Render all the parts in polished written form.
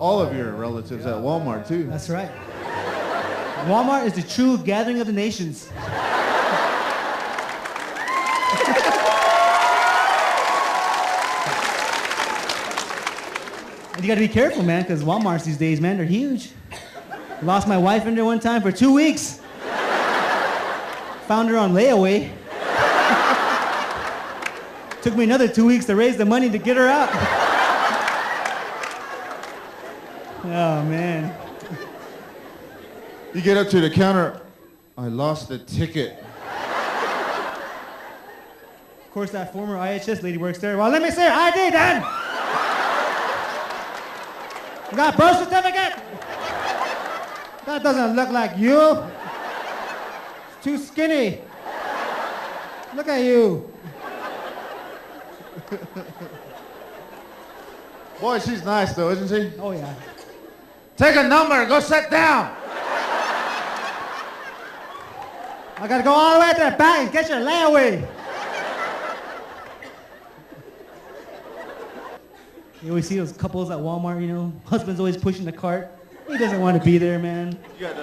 all of your relatives at Walmart, too. That's right. Walmart is the true gathering of the nations. And you gotta be careful, man, because Walmarts these days, man, they're huge. Lost my wife in there one time for 2 weeks. Found her on layaway. Took me another 2 weeks to raise the money to get her out. Oh, man. You get up to the counter, I lost the ticket. Of course, that former IHS lady works there. Well, let me see your ID then. You got a birth certificate? That doesn't look like you. It's too skinny. Look at you. Boy, she's nice though, isn't she? Oh, yeah. Take a number, go sit down. I gotta go all the way to the back and get your layaway. You always see those couples at Walmart, you know? Husband's always pushing the cart. He doesn't want to be there, man. You got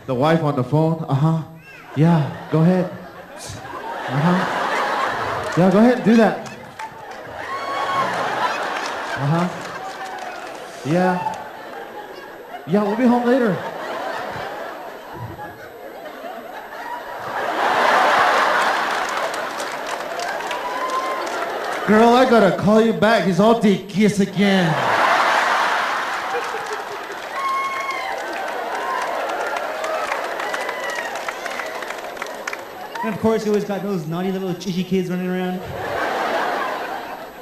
the wife on the phone. Uh-huh. Yeah, go ahead. Uh-huh. Yeah, go ahead, do that. Uh-huh. Yeah. Yeah, we'll be home later. Girl, I gotta call you back. He's all the kiss again. And of course, you always got those naughty little chitty kids running around.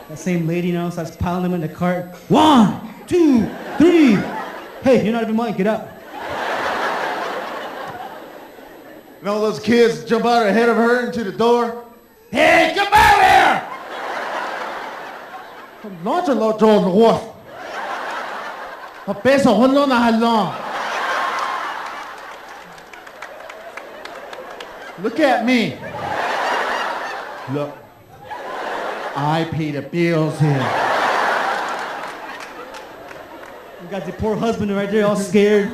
That same lady, you know, starts piling them in the cart. 1, 2, 3. Hey, you're not even mine, get up. And all those kids jump out ahead of her into the door. Hey, come out here! Look at me. Look, I pay the bills here. You got the poor husband right there all scared.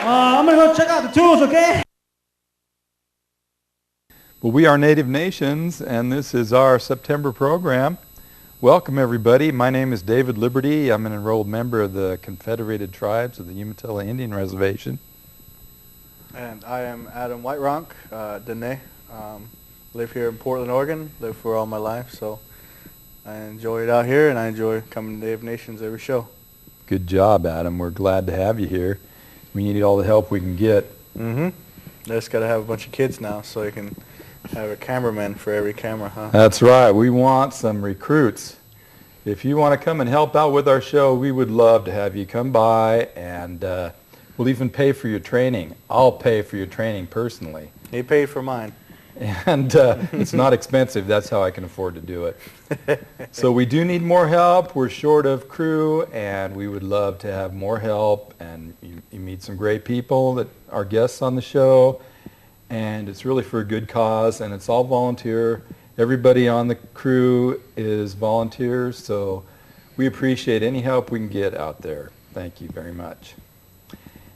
I'm gonna go check out the tools, okay? Well, we are Native Nations, and this is our September program. Welcome, everybody. My name is David Liberty. I'm an enrolled member of the Confederated Tribes of the Umatilla Indian Reservation. And I am Adam Whiteronk, Dene. Live here in Portland, Oregon. Lived for all my life, so I enjoy it out here, and I enjoy coming to Native Nations every show. Good job, Adam. We're glad to have you here. We need all the help we can get. Mm-hmm. I just got to have a bunch of kids now, so you can have a cameraman for every camera, huh? That's right. We want some recruits. If you want to come and help out with our show, we would love to have you come by, and we'll even pay for your training. I'll pay for your training personally. He paid for mine. And it's not expensive. That's how I can afford to do it. So we do need more help. We're short of crew, and we would love to have more help. And you meet some great people that are guests on the show. And it's really for a good cause, and it's all volunteer. Everybody on the crew is volunteers, so we appreciate any help we can get out there. Thank you very much.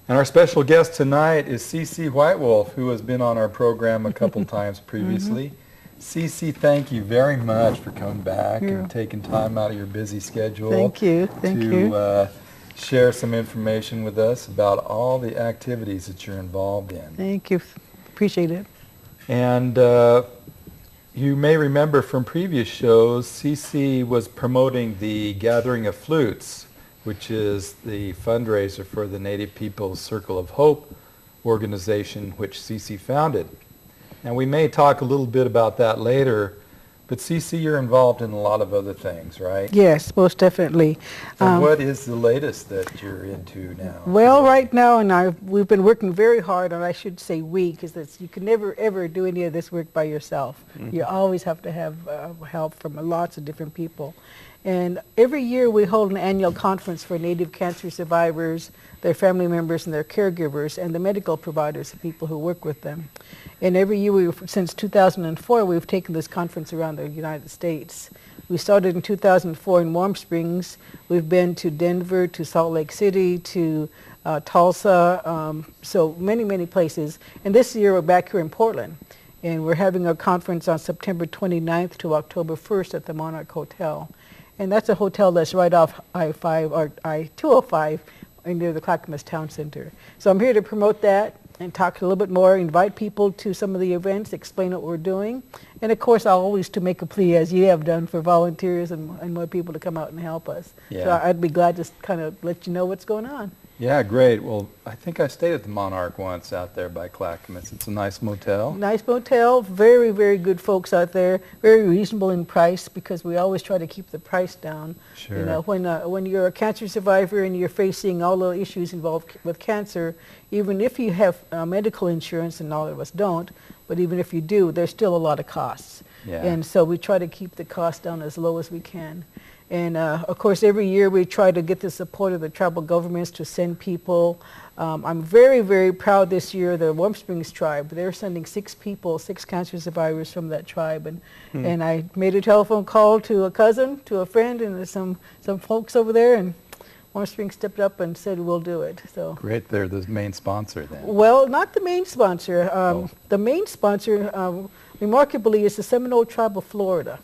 And our special guest tonight is CeCe Whitewolf, who has been on our program a couple times previously. CeCe, thank you very much for coming back and taking time out of your busy schedule. Thank you. To share some information with us about all the activities that you're involved in. Thank you. Appreciate it. And you may remember from previous shows, CeCe was promoting the Gathering of Flutes, which is the fundraiser for the Native People's Circle of Hope organization, which CeCe founded. Now, we may talk a little bit about that later, but CeCe, you're involved in a lot of other things, right? Yes, most definitely. And what is the latest that you're into now? Well, right now, and we've been working very hard, and I should say we, because you can never, ever do any of this work by yourself. You always have to have help from lots of different people. And every year we hold an annual conference for Native cancer survivors, their family members and their caregivers, and the medical providers, the people who work with them. And every year, since 2004, we've taken this conference around the United States. We started in 2004 in Warm Springs. We've been to Denver, to Salt Lake City, to Tulsa, so many, many places. And this year we're back here in Portland. And we're having a conference on September 29th to October 1st at the Monarch Hotel. And that's a hotel that's right off I-5 or I-205 near the Clackamas Town Center. So I'm here to promote that and talk a little bit more, invite people to some of the events, explain what we're doing. And of course, I'll always to make a plea, as you have done, for volunteers and more people to come out and help us. Yeah. So I'd be glad to kind of let you know what's going on. Yeah, great. Well, I think I stayed at the Monarch once out there by Clackamas. It's a nice motel. Nice motel, very, very good folks out there, very reasonable in price because we always try to keep the price down. Sure. You know, when you're a cancer survivor and you're facing all the issues involved with cancer, even if you have medical insurance, and all of us don't, but even if you do, there's still a lot of costs. Yeah. And so we try to keep the cost down as low as we can. And of course, every year we try to get the support of the tribal governments to send people. I'm very, very proud this year, the Warm Springs tribe, they're sending 6 people, 6 cancer survivors from that tribe. And I made a telephone call to a cousin, to a friend, and some folks over there, and Warm Springs stepped up and said, we'll do it. So. Great, they're the main sponsor then. Well, not the main sponsor. The main sponsor, remarkably, is the Seminole Tribe of Florida.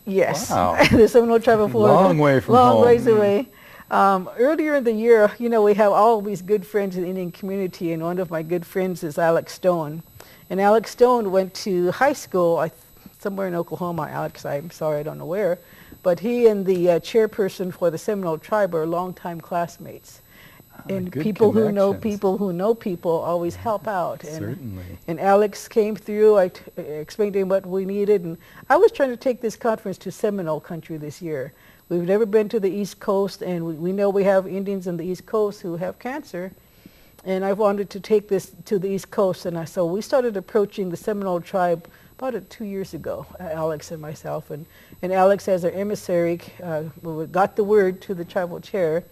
Yes, Wow. the Seminole Tribe of Florida. Long way from Long home. ways away. Earlier in the year, you know, we have all these good friends in the Indian community, and one of my good friends is Alex Stone. And Alex Stone went to high school somewhere in Oklahoma. Alex, I'm sorry, I don't know where. But he and the chairperson for the Seminole Tribe are longtime classmates. And good people who know connections. people who know people always help out. And, Certainly. and Alex came through. I explained to him what we needed. And I was trying to take this conference to Seminole country this year. We've never been to the East Coast, and we know we have Indians on the East Coast who have cancer. And I wanted to take this to the East Coast. And so we started approaching the Seminole tribe about 2 years ago, Alex and myself. And Alex, as our emissary, we got the word to the tribal chair.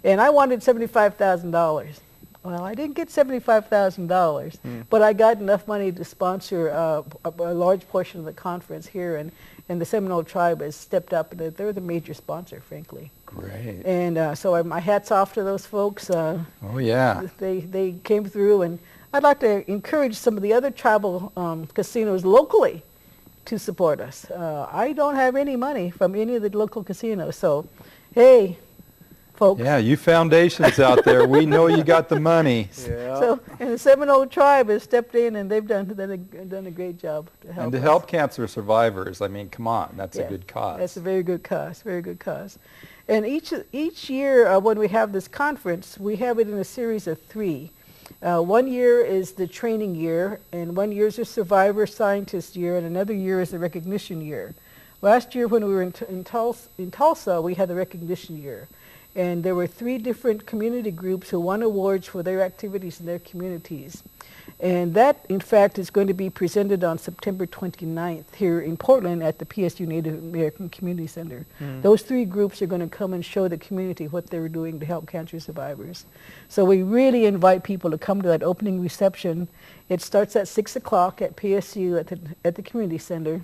And I wanted $75,000. Well, I didn't get $75,000, but I got enough money to sponsor a large portion of the conference here, and the Seminole tribe has stepped up. They're the major sponsor, frankly. Great. And so my hat's off to those folks. Oh, yeah. They came through, and I'd like to encourage some of the other tribal casinos locally to support us. I don't have any money from any of the local casinos, so hey, folks. Yeah, you foundations out there, we know you got the money. Yeah. So, and the Seminole tribe has stepped in, and they've done a great job to help And to us. help cancer survivors, I mean, come on, that's a Yeah, good cause. That's a very good cause, very good cause. And each year when we have this conference, we have it in a series of 3. 1 year is the training year, and 1 year is the survivor scientist year, and another year is the recognition year. Last year when we were in Tulsa, we had the recognition year. And there were 3 different community groups who won awards for their activities in their communities. And that, in fact, is going to be presented on September 29th here in Portland at the PSU Native American Community Center. Those 3 groups are going to come and show the community what they're doing to help cancer survivors. So we really invite people to come to that opening reception. It starts at 6 o'clock at PSU at the Community Center.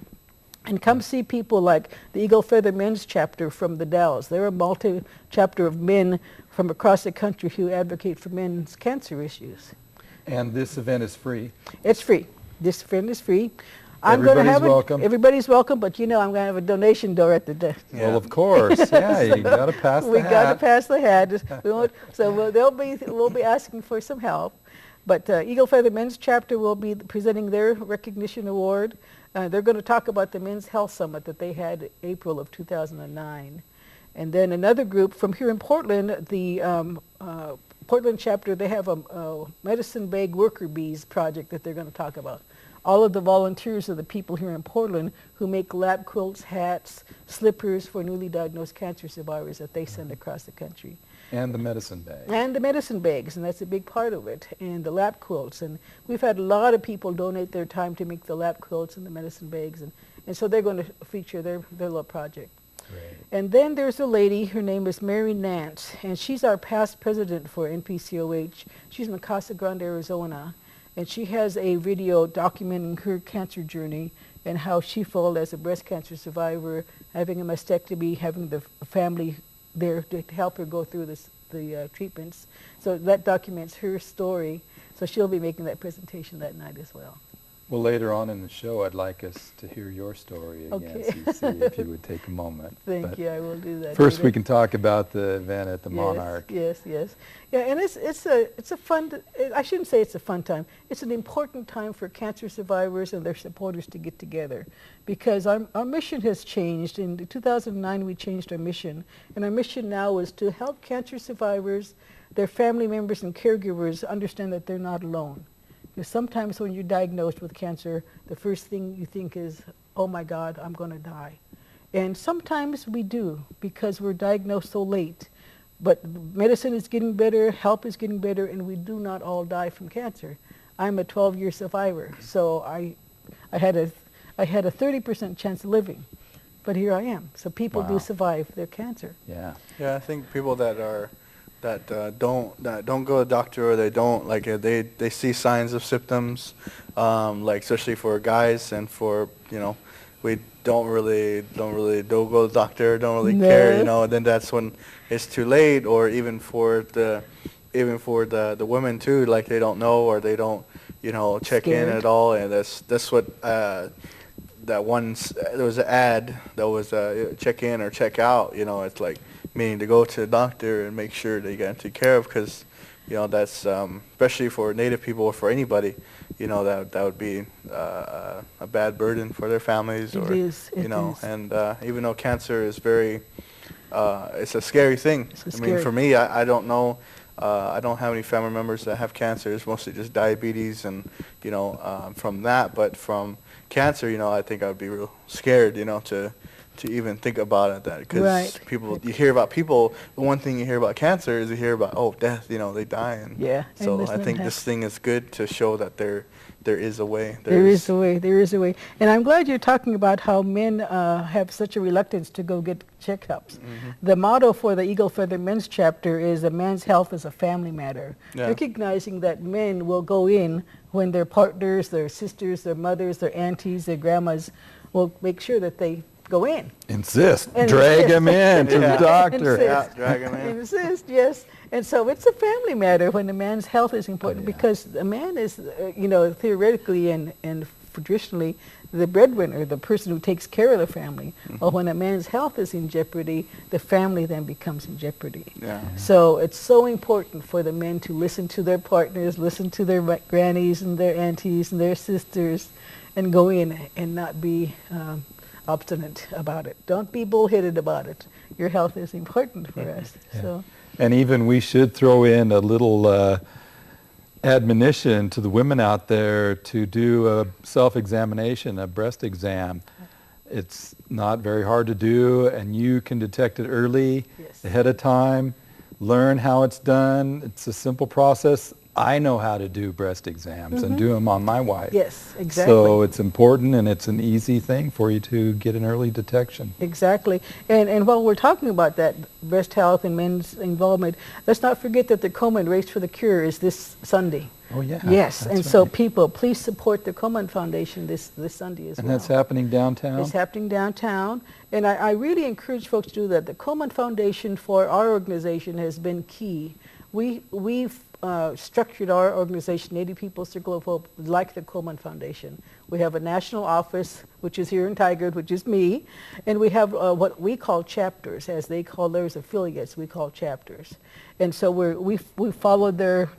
And come see people like the Eagle Feather Men's Chapter from the Dalles. They're a multi-chapter of men from across the country who advocate for men's cancer issues. And this event is free. It's free. This event is free. Everybody's welcome. Everybody's welcome, but you know I'm going to have a donation door at the desk. Yeah. Well, of course, yeah, you got to pass the We hat. got to pass the hat. We'll be asking for some help. But Eagle Feather Men's Chapter will be presenting their recognition award. They're going to talk about the Men's Health Summit that they had April of 2009. And then another group from here in Portland, the Portland chapter, they have a medicine bag worker bees project that they're going to talk about. All of the volunteers are the people here in Portland who make lab quilts, hats, slippers for newly diagnosed cancer survivors that they send across the country. And the medicine bag. And the medicine bags, and that's a big part of it, and the lap quilts. And we've had a lot of people donate their time to make the lap quilts and the medicine bags, and so they're going to feature their little project. Great. And then there's a lady, her name is Mary Nance, and she's our past president for NPCOH. She's in Casa Grande, Arizona, and she has a video documenting her cancer journey. and how she felt as a breast cancer survivor, having a mastectomy, having the family there to help her go through the treatments. So that documents her story. So she'll be making that presentation that night as well. Well, later on in the show, I'd like us to hear your story again, Okay. CC, if you would take a moment. Thank But you. I will do that. first, we David. can talk about the event at the Monarch. Yes, yeah, and it's a fun. I shouldn't say it's a fun time. It's an important time for cancer survivors and their supporters to get together, because our mission has changed. In 2009, we changed our mission, and our mission now is to help cancer survivors, their family members, and caregivers understand that they're not alone. Because sometimes when you're diagnosed with cancer, the first thing you think is, oh my God, I'm going to die. And sometimes we do, because we're diagnosed so late. But medicine is getting better, help is getting better, and we do not all die from cancer. I'm a 12-year survivor, so I had a 30% chance of living. But here I am. So people do Wow. survive their cancer. Yeah. Yeah, I think people that don't go to the doctor, or they don't they see signs of symptoms, like especially for guys, and for we don't go to the doctor, don't really care, and then that's when it's too late. Or even for the women too, like they don't know, or they don't check in Scared. at all. And that's what there was an ad that was check in or check out. It's like meaning to go to the doctor and make sure they get taken care of, because that's especially for Native people or for anybody, that would be a bad burden for their families. It Or is, it is. And even though cancer is very it's a scary thing. It's I mean, scary. for me, I don't know. I don't have any family members that have cancer. It's mostly just diabetes, and from that. But from cancer, I think I would be real scared, to even think about it. That because Right. you hear about people. The one thing you hear about cancer is you hear about death. They die, and Yeah, So and I listen, think it this thing is good to show that there is a way. There is a way. There is a way. And I'm glad you're talking about how men have such a reluctance to go get checkups. The motto for the Eagle Feather Men's chapter is a man's health is a family matter. Yeah. Recognizing that men will go in when their partners, their sisters, their mothers, their aunties, their grandmas will make sure that they go in. Insist. And Drag insist. him in to the Yeah. doctor. Insist. Yeah, drag 'em in. Insist, yes. And so it's a family matter when a man's health is important, Yeah. because a man is, theoretically and traditionally, the breadwinner, the person who takes care of the family. But when a man's health is in jeopardy, the family then becomes in jeopardy. Yeah. So it's so important for the men to listen to their partners, listen to their grannies and their aunties and their sisters, and go in and not be obstinate about it. Don't be bullheaded about it. Your health is important for us. Yeah. So And even we should throw in a little admonition to the women out there to do a self-examination, a breast exam. It's not very hard to do, and you can detect it early, Yes. ahead of time, learn how it's done. It's a simple process. I know how to do breast exams and do them on my wife. yes, exactly. So it's important, and it's an easy thing for you to get an early detection. Exactly. And while we're talking about that breast health and men's involvement, let's not forget that the Komen Race for the Cure is this Sunday. Oh, yeah. Yes, that's and so right. people, please support the Komen Foundation this Sunday as And well. that's happening downtown? It's happening downtown, and I really encourage folks to do that. The Komen Foundation for our organization has been key. We've structured our organization, Native People's Circle of Hope, like the Komen Foundation. We have a national office, which is here in Tigard, which is me, and we have what we call chapters, as they call theirs affiliates. We call chapters, and so we followed their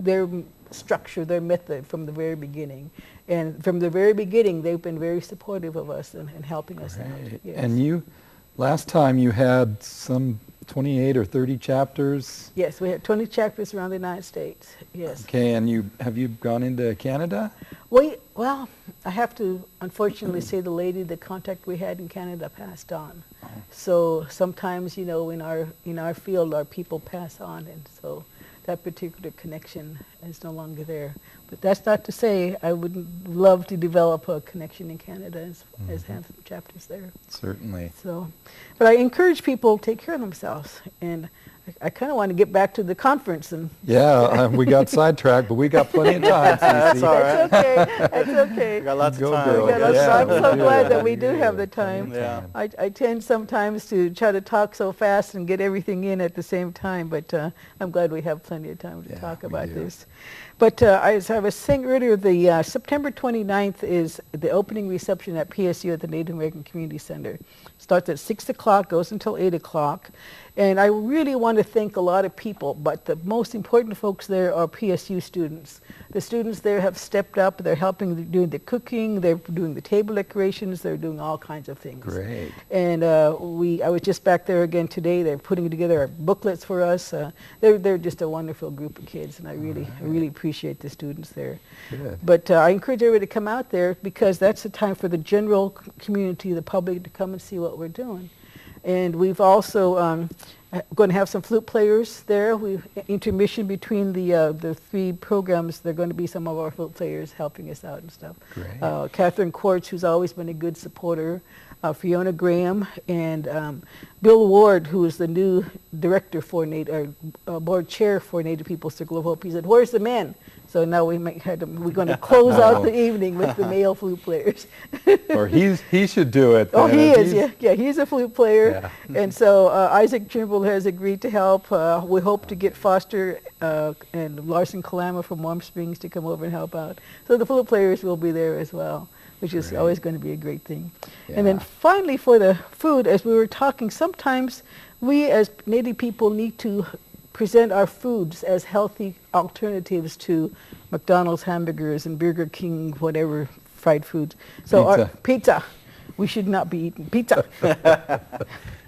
structure, their method from the very beginning. And from the very beginning, they've been very supportive of us and helping us out. Right. Yes. And last time you had some 28 or 30 chapters. Yes, we have 20 chapters around the United States. Yes. Okay, and have you gone into Canada? Well, I have to unfortunately say the contact we had in Canada passed on. So sometimes, in our field, our people pass on, and so that particular connection is no longer there. But that's not to say I would love to develop a connection in Canada as have some chapters there. Certainly. So, but I encourage people to take care of themselves, and I kind of want to get back to the conference and. Yeah, we got sidetracked, but we got plenty of time, Cece. That's all right. That's okay. That's okay. We got lots Go of time. girl. We got lots of Yeah, time. I'm so do glad that. that we do have the time. Yeah. I tend sometimes to try to talk so fast and get everything in at the same time, but I'm glad we have plenty of time to Yeah, talk we about do. this. But as I was saying earlier, the September 29th is the opening reception at PSU at the Native American Community Center. Starts at 6 o'clock, goes until 8 o'clock. And I really want to thank a lot of people, but the most important folks there are PSU students. The students there have stepped up. They're helping doing the cooking. They're doing the table decorations. They're doing all kinds of things. Great. And I was just back there again today. They're putting together our booklets for us. They're just a wonderful group of kids, and I really appreciate the students there. Good. But I encourage everybody to come out there because that's the time for the general community, the public, to come and see what we're doing. And we've also going to have some flute players there. We've intermission between the three programs. There are going to be some of our flute players helping us out and stuff. Great. Catherine Quartz, who's always been a good supporter, Fiona Graham, and Bill Ward, who is the new director for board chair for Native Peoples Circle of Hope. He said, "Where's the men?" So now we're going to close out the evening with the male flute players. Or he should do it. Oh, then. he is, He's- yeah, he's a flute player. Yeah. And so Isaac Trimble has agreed to help. We hope to get Foster and Larson Kalama from Warm Springs to come over and help out. So the flute players will be there as well, which is Great. always going to be a great thing. And then Yeah. finally for the food, as we were talking, sometimes we as Native people need to present our foods as healthy alternatives to McDonald's hamburgers and Burger King, whatever fried foods. So our pizza. We should not be eating pizza.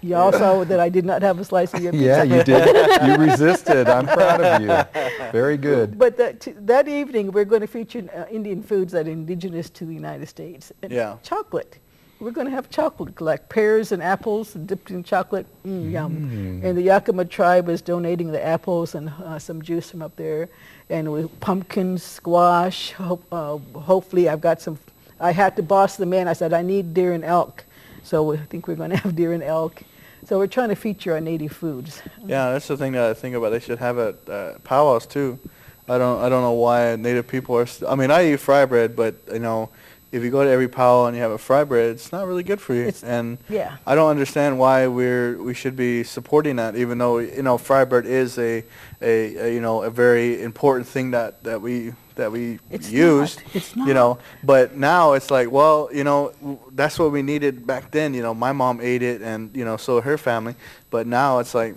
You all saw that I did not have a slice of your pizza. Yeah, you did. You resisted. I'm proud of you. Very good. But that evening, we're going to feature Indian foods that are indigenous to the United States. And Yeah. chocolate. We're going to have chocolate, like pears and apples dipped in chocolate. Yum. And the Yakima tribe is donating the apples and some juice from up there. And with pumpkins, squash. Hopefully, I've got some. I had to boss them in. I said, I need deer and elk. So I think we're going to have deer and elk. So we're trying to feature our native foods. Yeah, that's the thing that I think about. They should have it powwows too. I don't know why Native people are. I mean, I eat fry bread, but you know, if you go to every powwow and you have a fry bread, it's not really good for you. And Yeah. I don't understand why we should be supporting that, even though you know fry bread is a you know a very important thing that we It's used. not. It's You know, but now it's like, well, you know, that's what we needed back then. You know, my mom ate it, and you know, so her family. But now it's like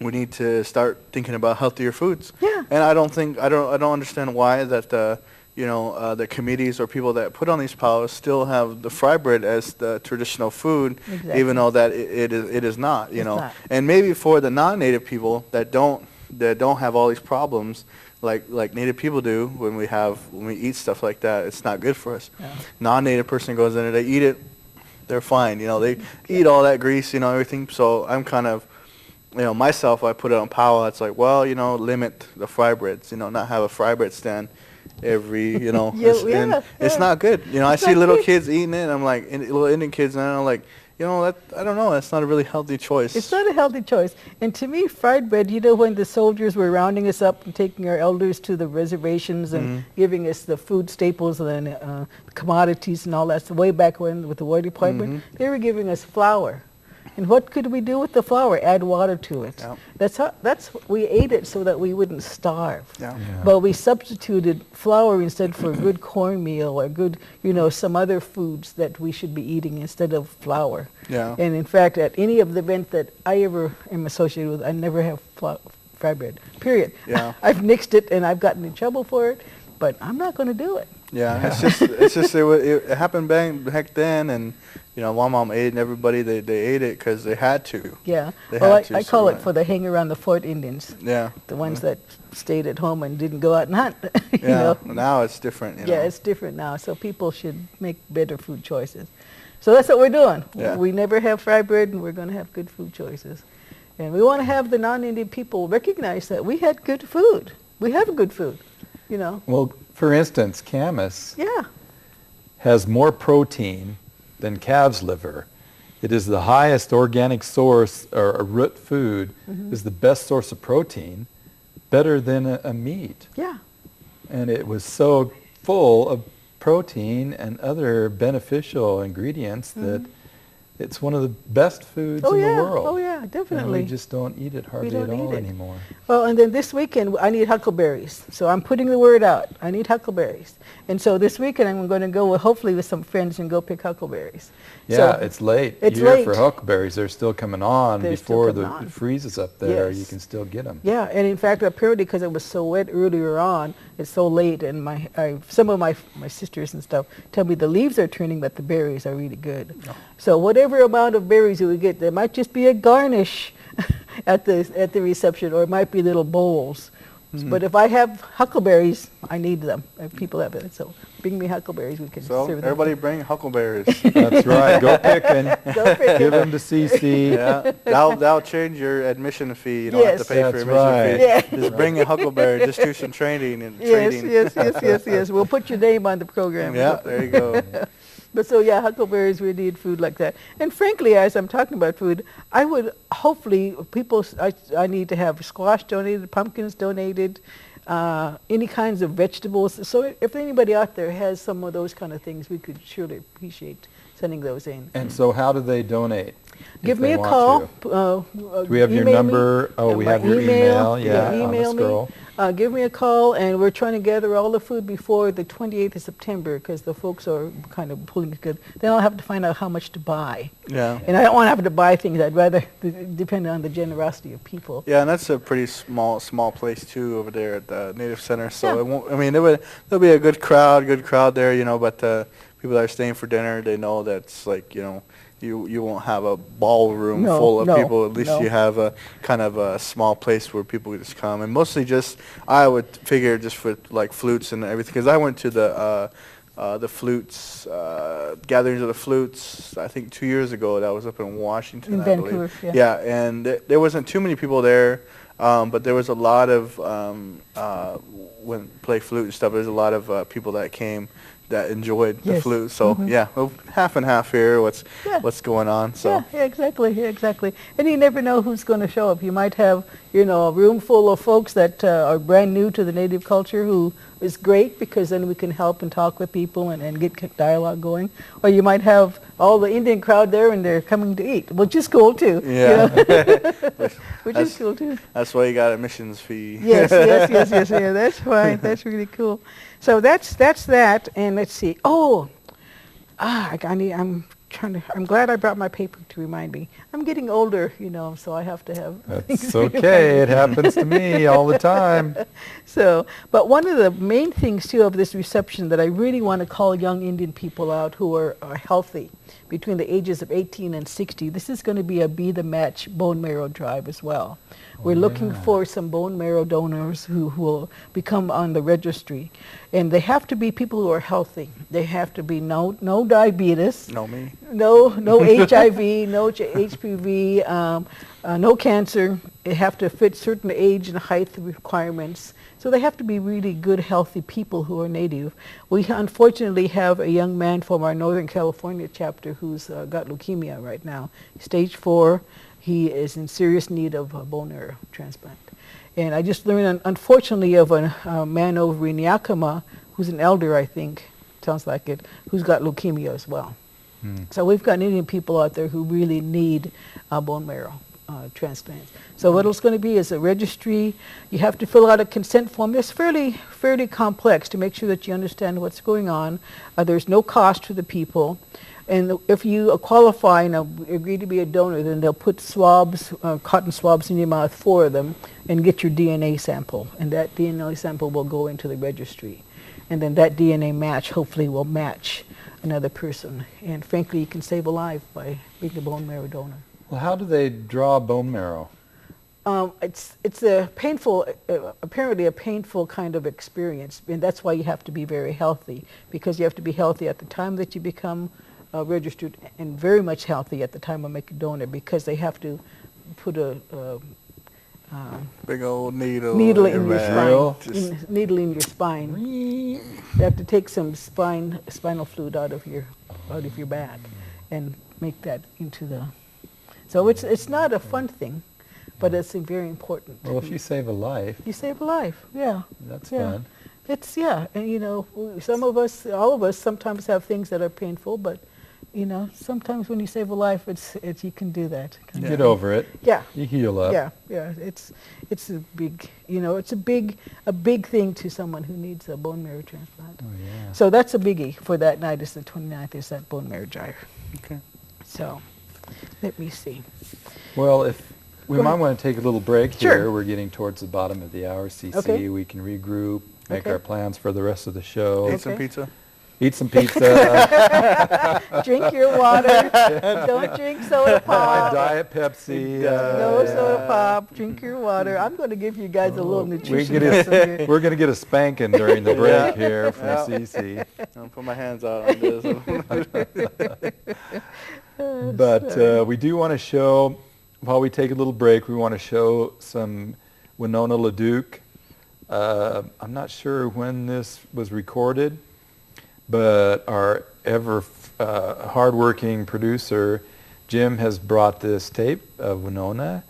we need to start thinking about healthier foods. Yeah. And I don't understand why that the committees or people that put on these powwows still have the fry bread as the traditional food, Exactly. even though that it is not. You It's know, not. and maybe for the non-native people that don't have all these problems like native people do when we eat stuff like that, it's not good for us. Yeah. Non-native person goes in there, they eat it, they're fine. You know, they eat all that grease, you know, everything. So I'm kind of, you know, myself, I put it on powwow. It's like, well, you know, limit the fry breads. You know, not have a fry bread stand every, you know. Yeah, It's yeah. not good. You know, I It's see not little good. kids eating it, and I'm like, little Indian kids, and I'm like, you know, I don't know, that's not a really healthy choice. It's not a healthy choice. And to me, fried bread, you know, when the soldiers were rounding us up and taking our elders to the reservations and giving us the food staples and commodities and all that, way back when with the War Department, they were giving us flour. And what could we do with the flour? Add water to it. Yep. We ate it so that we wouldn't starve. Yeah. But we substituted flour instead for a good cornmeal or good, you know, some other foods that we should be eating instead of flour. Yeah. And in fact, at any of the events that I ever am associated with, I never have fried bread, period. Yeah. I've nixed it and I've gotten in trouble for it, but I'm not going to do it. Yeah, it's just it happened back then, and you know, my mom ate, and everybody they ate it because they had to. Yeah. They Well, had to, I call so, it for the hang around the fort Indians, Yeah. the ones that stayed at home and didn't go out and hunt. you Yeah. know? Now it's different. You Yeah, know. it's different now, so people should make better food choices. So that's what we're doing. Yeah. We never have fried bread, and we're going to have good food choices. And we want to have the non-Indian people recognize that we had good food. We have good food, you know. Well, for instance, camas Yeah. has more protein than calf's liver. It is the highest organic source, or a root food is the best source of protein, better than a meat. Yeah. And it was so full of protein and other beneficial ingredients that it's one of the best foods in the world. Oh yeah, And definitely. we just don't eat it hardly don't at all eat it. anymore. Well, and then this weekend I need huckleberries. So I'm putting the word out. I need huckleberries. And so this weekend I'm going to go hopefully with some friends and go pick huckleberries. Yeah, So it's late it's here for late. huckleberries. They're still coming on They're still before coming the on. it freezes up there. Yes. You can still get them. Yeah, and in fact, apparently because it was so wet earlier on, it's so late, and some of my sisters and stuff tell me the leaves are turning, but the berries are really good. So whatever amount of berries we get, there might just be a garnish at the reception, or it might be little bowls. But if I have huckleberries, I need them. If people have it, so bring me huckleberries. We can So serve them. everybody bring huckleberries. That's right. Go picking. Go pick Give it. them to CC. Yeah, that'll change your admission fee. You don't have to Yes. pay for That's admission right. fee. Yeah. Just bring a huckleberry. Just do some training and Yes, trading. yes. We'll put your name on the program. Yeah, there you go. But so yeah, huckleberries, we need food like that. And frankly, as I'm talking about food, I would hopefully I need to have squash donated, pumpkins donated, any kinds of vegetables. So if anybody out there has some of those kind of things, we could surely appreciate sending those in. And so how do they donate? Give if me they a want call. to? Do we have your email me. number? Oh, we My have your email. Yeah, on the email me. scroll. Give me a call, and we're trying to gather all the food before the 28th of September because the folks are kind of pulling it good. Then I'll have to find out how much to buy. Yeah. And I don't want to have to buy things. I'd rather depend on the generosity of people. Yeah, and that's a pretty small place too over there at the Native Center. So Yeah. it won't. I mean, there'll be a good crowd there, you know. But people that are staying for dinner, they know that's like, you know, you won't have a ballroom No, full of no, people. At least no. you have a kind of a small place where people just come, and mostly just I would figure just for like flutes and everything. Because I went to the flutes gatherings of the flutes. I think 2 years ago. That was up in Washington, In I Vancouver, believe. yeah. And there wasn't too many people there, but there was a lot of when play flute and stuff. There's a lot of people that came that enjoyed the Yes. flute. So yeah, well, half and half here. Yeah. What's going on? So Yeah, exactly. And you never know who's going to show up. You might have, you know, a room full of folks that are brand new to the Native culture who is great because then we can help and talk with people and get dialogue going. Or you might have all the Indian crowd there and they're coming to eat, which is cool too. you Yeah. know? Which is That's- cool too. that's why you got admissions fee. Yes, yeah, that's fine. That's really cool. So that's that, and let's see. I'm glad I brought my paper to remind me. I'm getting older, you know, so I have to have things That's to remind okay. me. It happens to me all the time. So, but one of the main things too of this reception that I really want to call young Indian people out who are healthy between the ages of 18 and 60, this is going to be a Be the Match bone marrow drive as well. We're looking for some bone marrow donors who will become on the registry. And they have to be people who are healthy. They have to be no diabetes, Know me. no HIV, no HPV, no cancer. They have to fit certain age and height requirements. So they have to be really good, healthy people who are Native. We unfortunately have a young man from our Northern California chapter who's got leukemia right now, stage 4. He is in serious need of a bone marrow transplant. And I just learned, unfortunately, of a man over in Yakima, who's an elder, I think, sounds like it, who's got leukemia as well. So we've got Indian people out there who really need bone marrow transplants. So what it's going to be is a registry. You have to fill out a consent form. It's fairly complex to make sure that you understand what's going on. There's no cost to the people. And if you qualify and agree to be a donor, then they'll put swabs, cotton swabs in your mouth, 4 of them, and get your DNA sample. And that DNA sample will go into the registry. And then that DNA match hopefully will match another person. And frankly, you can save a life by being a bone marrow donor. Well, how do they draw bone marrow? It's a painful, apparently a painful kind of experience. And that's why you have to be very healthy, because you have to be healthy at the time that you become registered and very much healthy at the time of making a donor, because they have to put a Big old needle. needle in your Needle. spine. Needle in your spine. They have to take some spinal fluid out of your back and make that into the. So it's not a fun thing, but it's very important. Well, if you save a life, You save a life, yeah. that's Yeah. fun. It's, yeah, and you know, some of us, all of us sometimes have things that are painful, but you know, sometimes when you save a life, it's you can do that. You get over it. Yeah. You heal up. Yeah, yeah, it's a big, you know, it's a big thing to someone who needs a bone marrow transplant. Oh, yeah. So that's a biggie for that night. Is the 29th is that bone marrow drive. Okay. So, let me see. Well, if we Go might ahead. want to take a little break Sure. here. We're getting towards the bottom of the hour, CC. Okay. We can regroup, make Okay. our plans for the rest of the show. Eat some Okay. pizza. Eat some pizza. Drink your water. Don't drink soda pop. Diet Pepsi. No soda pop. Drink your water. I'm going to give you guys a little We nutrition get lesson here. we're going to get a spanking during the break here from Yeah. CC. I'll put my hands out on this. But we do want to show, while we take a little break, we want to show some Winona LaDuke. I'm not sure when this was recorded, but our ever hardworking producer, Jim, has brought this tape of Winona,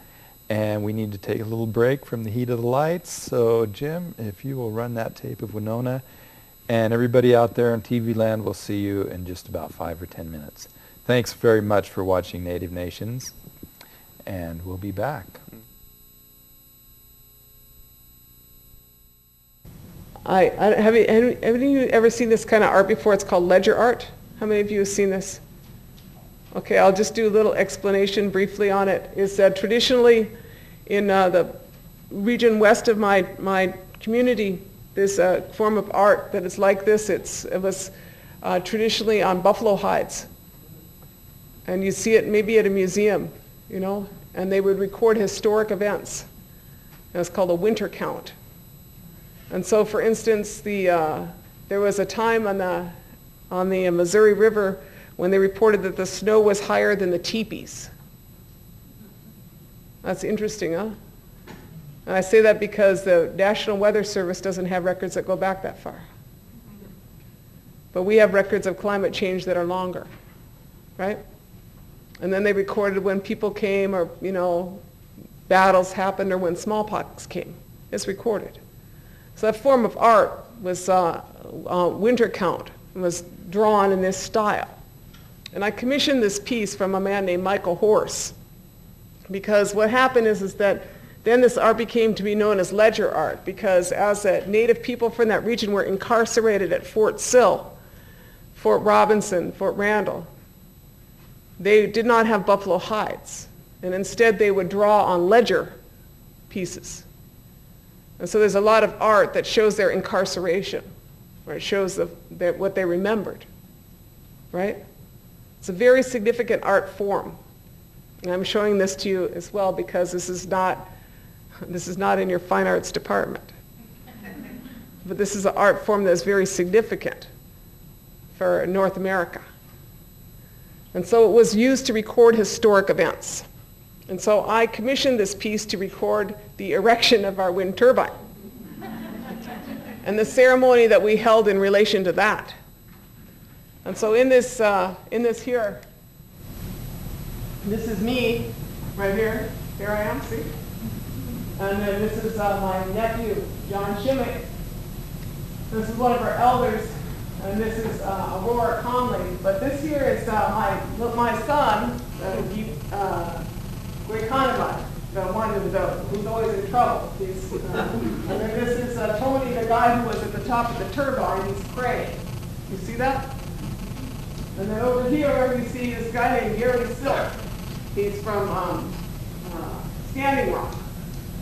and we need to take a little break from the heat of the lights. So Jim, if you will run that tape of Winona, and everybody out there in TV land will see you in just about 5 or 10 minutes. Thanks very much for watching Native Nations, and we'll be back. Have any of you ever seen this kind of art before? It's called ledger art. How many of you have seen this? Okay, I'll just do a little explanation briefly on it. Is that traditionally in the region west of my community, there's a form of art that is like this. It was traditionally on buffalo hides. And you see it maybe at a museum, you know, and they would record historic events. And it's called a winter count. And so, for instance, there was a time on the Missouri River when they reported that the snow was higher than the teepees. That's interesting, huh? And I say that because the National Weather Service doesn't have records that go back that far. But we have records of climate change that are longer, right? And then they recorded when people came, or, you know, battles happened, or when smallpox came. It's recorded. So that form of art was winter count, and was drawn in this style. And I commissioned this piece from a man named Michael Horse, because what happened is that then this art became to be known as ledger art, because as the native people from that region were incarcerated at Fort Sill, Fort Robinson, Fort Randall, they did not have buffalo hides, and instead they would draw on ledger pieces. And so there's a lot of art that shows their incarceration, or it shows what they remembered, right? It's a very significant art form. And I'm showing this to you as well because this is not in your fine arts department. But this is an art form that's very significant for North America. And so it was used to record historic events. And so I commissioned this piece to record the erection of our wind turbine and the ceremony that we held in relation to that. And so in this here, this is me right here. Here I am, see? And then this is my nephew, John Shimmick. This is one of our elders, and this is Aurora Conley. But this here is my son, Greg Kahneman, the one who's always in trouble. And then this is Tony, the guy who was at the top of the turbine. He's praying. You see that? And then over here we see this guy named Gary Silk. He's from Standing Rock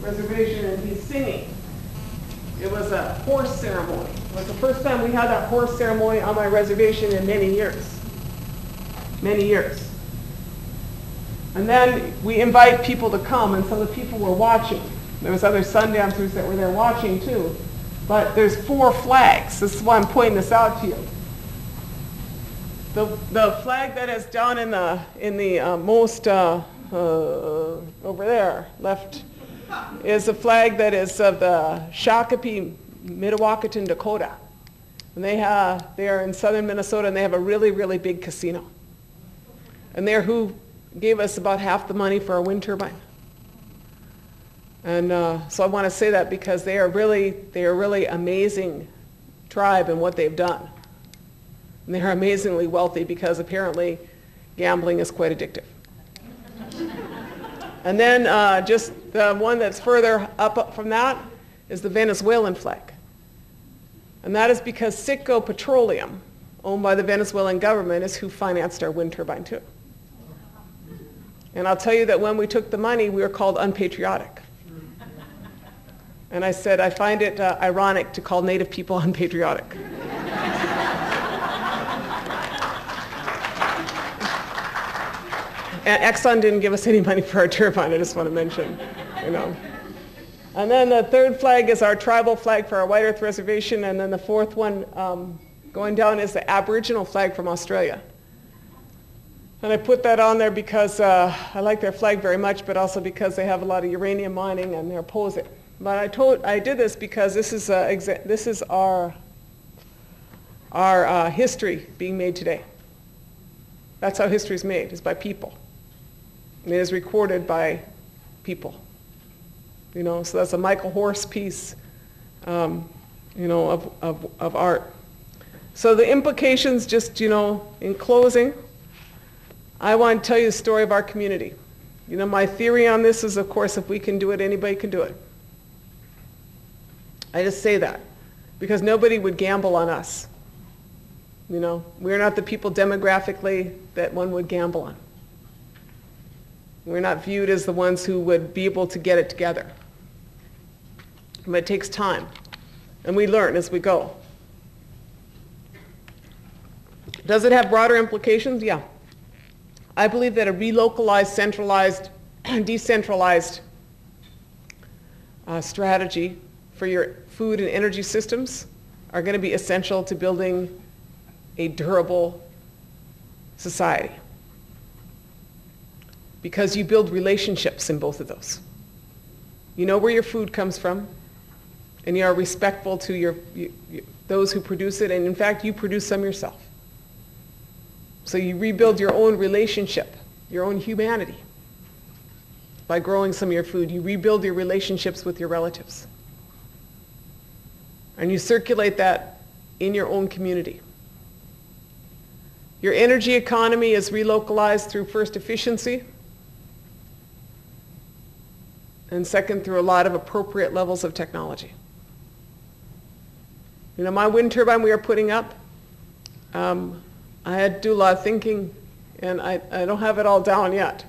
Reservation, and he's singing. It was a horse ceremony. It was the first time we had that horse ceremony on my reservation in many years. Many years. And then we invite people to come, and so the people were watching. There was other Sundancers that were there watching too. But there's 4 flags. This is why I'm pointing this out to you. The flag that is down in the most over there left is a flag that is of the Shakopee Mdewakanton Dakota. And they are in southern Minnesota, and they have a really, really big casino. And they're who gave us about half the money for our wind turbine. And so I want to say that because they are really amazing tribe in what they've done. And they're amazingly wealthy because apparently gambling is quite addictive. And then just the one that's further up from that is the Venezuelan flag. And that is because Citgo Petroleum, owned by the Venezuelan government, is who financed our wind turbine too. And I'll tell you that when we took the money, we were called unpatriotic. And I said, I find it ironic to call Native people unpatriotic. And Exxon didn't give us any money for our turbine, I just want to mention, you know. And then the third flag is our tribal flag for our White Earth Reservation, and then the fourth one going down is the Aboriginal flag from Australia. And I put that on there because I like their flag very much, but also because they have a lot of uranium mining and they're opposing. But I did this because this is our history being made today. That's how history is made, is by people. And it is recorded by people. You know, so that's a Michael Horse piece, you know, of art. So the implications, just, you know, in closing, I want to tell you the story of our community. You know, my theory on this is, of course, if we can do it, anybody can do it. I just say that because nobody would gamble on us. You know, we're not the people demographically that one would gamble on. We're not viewed as the ones who would be able to get it together. But it takes time, and we learn as we go. Does it have broader implications? Yeah. I believe that a relocalized, centralized, decentralized strategy for your food and energy systems are going to be essential to building a durable society. Because you build relationships in both of those. You know where your food comes from, and you are respectful to those who produce it, and in fact, you produce some yourself. So you rebuild your own relationship, your own humanity. By growing some of your food, you rebuild your relationships with your relatives. And you circulate that in your own community. Your energy economy is relocalized through first efficiency, and second through a lot of appropriate levels of technology. You know, my wind turbine we are putting up, I had to do a lot of thinking, and I don't have it all down yet.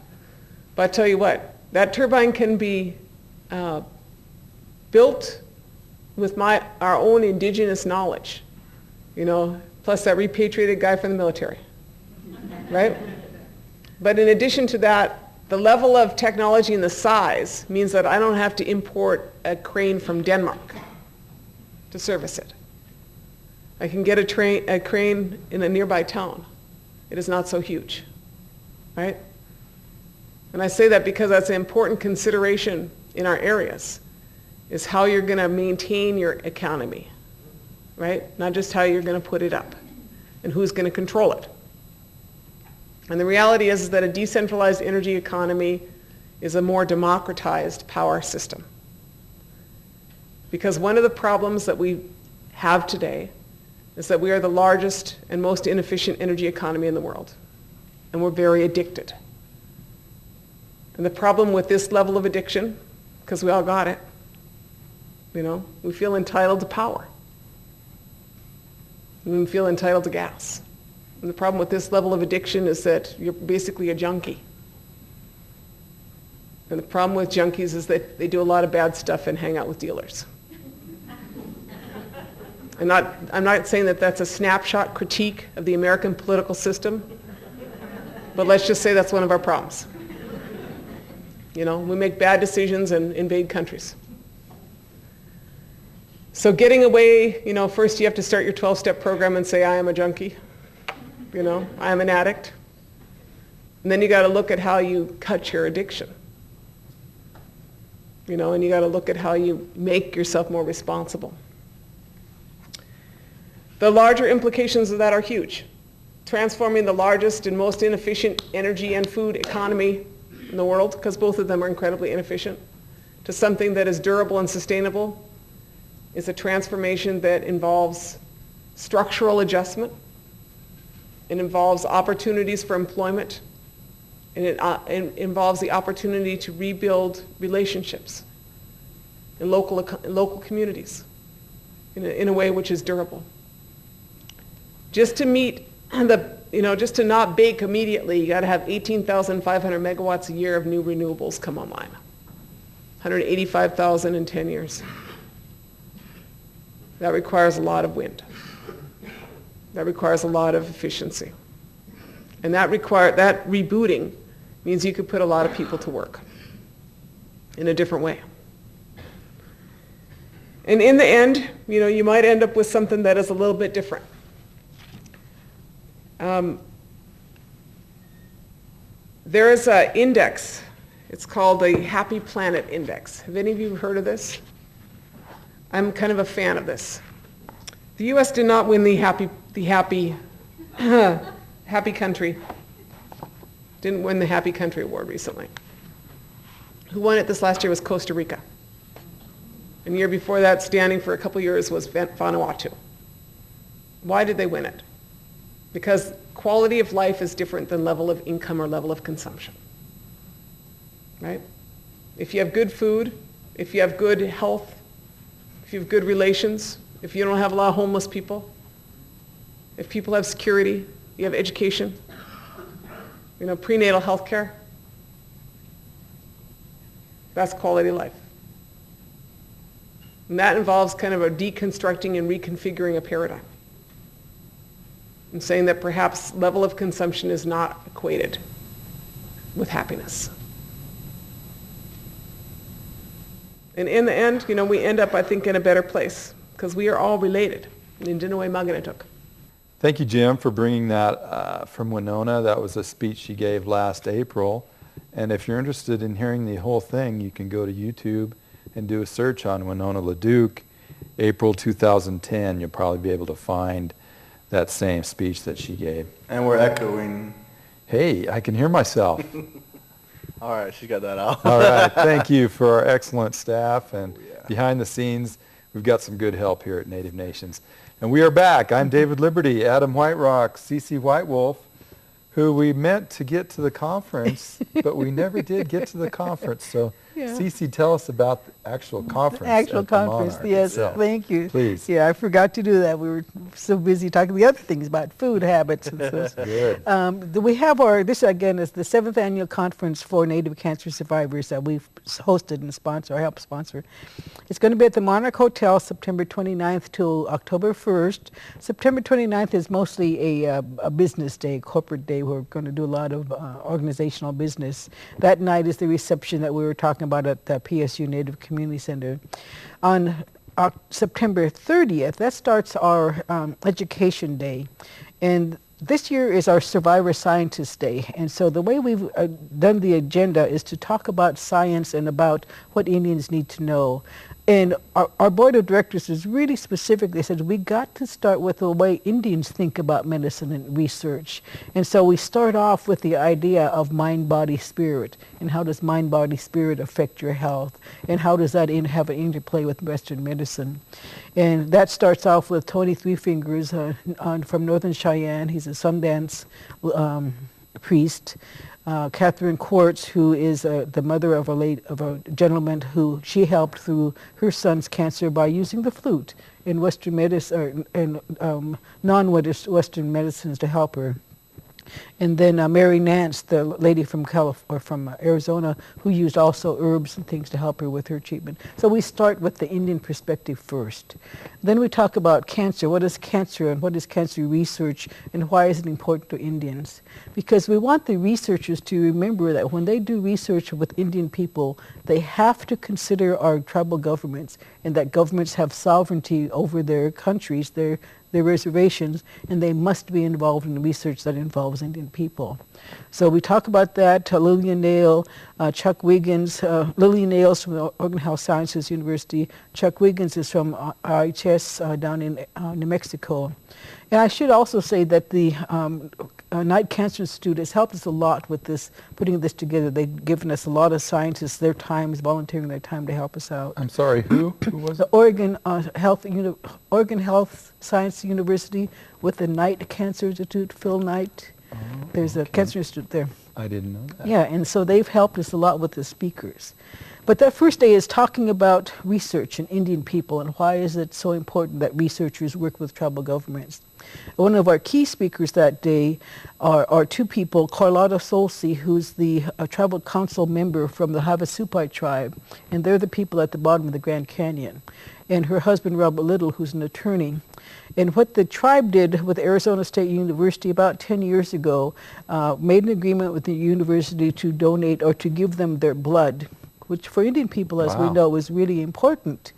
But I tell you what, that turbine can be built with our own indigenous knowledge, you know, plus that repatriated guy from the military, right? But in addition to that, the level of technology and the size means that I don't have to import a crane from Denmark to service it. I can get a crane in a nearby town. It is not so huge, right? And I say that because that's an important consideration in our areas, is how you're going to maintain your economy, right? Not just how you're going to put it up and who's going to control it. And the reality is that a decentralized energy economy is a more democratized power system. Because one of the problems that we have today is that we are the largest and most inefficient energy economy in the world. And we're very addicted. And the problem with this level of addiction, because we all got it, you know, we feel entitled to power. We feel entitled to gas. And the problem with this level of addiction is that you're basically a junkie. And the problem with junkies is that they do a lot of bad stuff and hang out with dealers. I'm not saying that that's a snapshot critique of the American political system, but let's just say that's one of our problems. You know, we make bad decisions and invade countries. So getting away, you know, first you have to start your 12-step program and say, I am a junkie. You know, I am an addict. And then you got to look at how you cut your addiction. You know, and you got to look at how you make yourself more responsible. The larger implications of that are huge. transforming the largest and most inefficient energy and food economy in the world, because both of them are incredibly inefficient, to something that is durable and sustainable is a transformation that involves structural adjustment. It involves opportunities for employment, and it involves the opportunity to rebuild relationships in local communities in a way which is durable. Just to meet just to not bake immediately, you got to have 18,500 megawatts a year of new renewables come online. 185,000 in 10 years. That requires a lot of wind. That requires a lot of efficiency. And that rebooting means you could put a lot of people to work in a different way. And in the end, you might end up with something that is a little bit different. There is an index. It's called the Happy Planet Index. Have any of you heard of this? I'm kind of a fan of this. The U.S. did not win the happy country. Didn't win the Happy Country Award recently. Who won it this last year was Costa Rica. And the year before that, standing for a couple years, was Vanuatu. Why did they win it? Because quality of life is different than level of income or level of consumption. Right? If you have good food, if you have good health, if you have good relations, if you don't have a lot of homeless people, if people have security, you have education, prenatal health care, that's quality of life. And that involves kind of a deconstructing and reconfiguring a paradigm. And saying that perhaps level of consumption is not equated with happiness. And in the end, we end up, I think, in a better place because we are all related. Nindinaway Maganatuk. Thank you, Jim, for bringing that from Winona. That was a speech she gave last April. And if you're interested in hearing the whole thing, you can go to YouTube and do a search on Winona LaDuke, April 2010. You'll probably be able to find that same speech that she gave. And we're echoing. Hey, I can hear myself. All right, she got that out. All right, thank you for our excellent staff. And behind the scenes, we've got some good help here at Native Nations. And we are back. I'm David Liberty, Adam Whiterock, Cece White Wolf, who we meant to get to the conference, but we never did get to the conference. So, Cece, tell us about the actual conference. Actual conference, yes. itself. Thank you. Please. Yeah, I forgot to do that. We were so busy talking the other things about food habits. And so. Good. We have this again is the 7th annual conference for Native cancer survivors that we've hosted and helped sponsor. It's going to be at the Monarch Hotel September 29th to October 1st. September 29th is mostly a business day, corporate day. We're going to do a lot of organizational business. That night is the reception that we were talking about at the PSU Native Community Center. On September 30th, that starts our Education Day. And this year is our Survivor Scientist Day. And so the way we've done the agenda is to talk about science and about what Indians need to know. And our board of directors is really specific. They said, we got to start with the way Indians think about medicine and research. And so we start off with the idea of mind, body, spirit. And how does mind, body, spirit affect your health? And how does that have an interplay with Western medicine? And that starts off with Tony Three Fingers from Northern Cheyenne. He's a Sundance priest. Catherine Quartz, who is the mother of a gentleman who she helped through her son's cancer by using the flute in Western medicine and non-Western medicines to help her. And then Mary Nance, the lady from Arizona, who used also herbs and things to help her with her treatment. So we start with the Indian perspective first. Then we talk about cancer. What is cancer and what is cancer research and why is it important to Indians? Because we want the researchers to remember that when they do research with Indian people, they have to consider our tribal governments and that governments have sovereignty over their countries, their reservations, and they must be involved in research that involves Indian people. So we talk about that. Lillian Nail, Chuck Wiggins. Lillian Nail's from the Oregon Health Sciences University. Chuck Wiggins is from IHS down in New Mexico. And I should also say that the Knight Cancer Institute has helped us a lot with this, putting this together. They've given us a lot of scientists their time, volunteering their time to help us out. I'm sorry, who? Who was The it? Oregon Health Science University with the Knight Cancer Institute, Phil Knight. There's a cancer institute there. I didn't know that. Yeah, and so they've helped us a lot with the speakers. But that first day is talking about research and Indian people and why is it so important that researchers work with tribal governments. One of our key speakers that day are two people, Carlotta Solsi, who's the tribal council member from the Havasupai tribe, and they're the people at the bottom of the Grand Canyon, and her husband, Robert Little, who's an attorney. And what the tribe did with Arizona State University about 10 years ago, made an agreement with the university to donate or to give them their blood, which for Indian people, as we Wow. know, is really important.